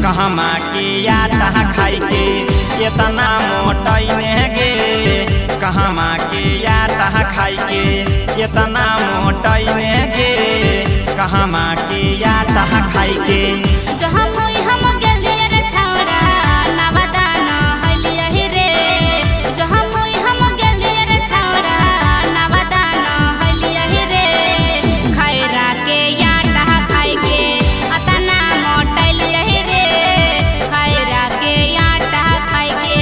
कहमा के आटा खाई के इतना मोटैने गे। कहमा के आटा खाई के इतना मोटैने गे। कहमा के आटा खाई के जहाँ होई हम गेलिए रे छौड़ा नवदा न हलिए रे। जहाँ होई हम गेलिए रे छौड़ा नवदा न हलिए रे। खैरा के आटा खाई के अतना मोटैलिए रे। खैरा के आटा खाई के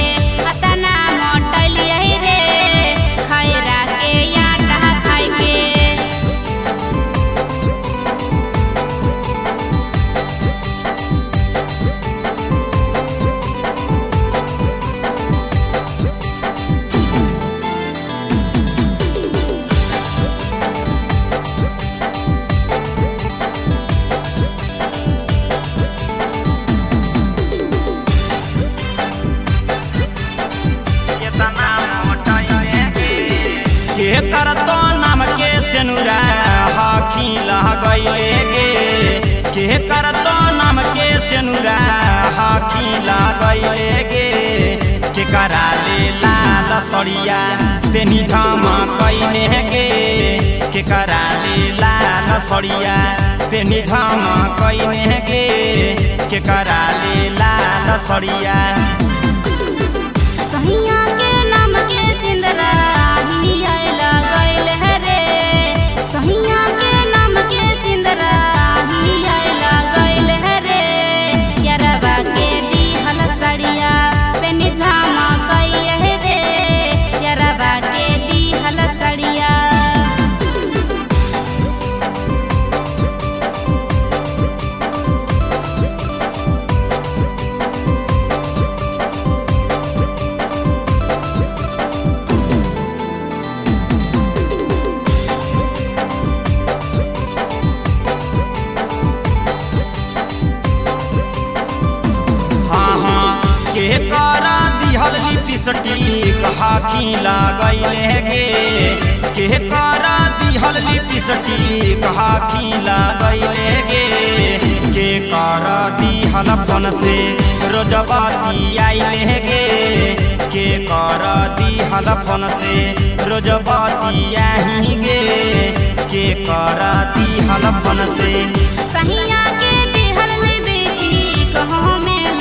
अतना मोटैलिए रे। खैरा के आटा खाई के के करतो नाम के सेनुरा हाखी लगैले गे। के करतो नाम के सेनुरा हाखी लगैले गे। के कराले लाल सड़िया पेनी झमकैने गे। के कराले लाल सड़िया पेनी झमकैने गे। के कराले लाल सड़िया सहिया के नाम के सिंदरा हिया लगैल रे। सहिया के नाम के सिंदरा हिया लगैल रे। यरबा के दिहल सड़िया पेनी झमकैले रे। यरबा के दिहल सड़िया के करा दिहल लिपस्टिक हाखी लगैले गे। के करा दिहल लिपस्टिक हाखी लगैले गे। के करा दिहल फोन से रोजबाती आइले गे। के करा दिहल फोन से रोजबाती आही गे। के करा दिहल फोन से सहिया के दिहल बेटी कहाँ में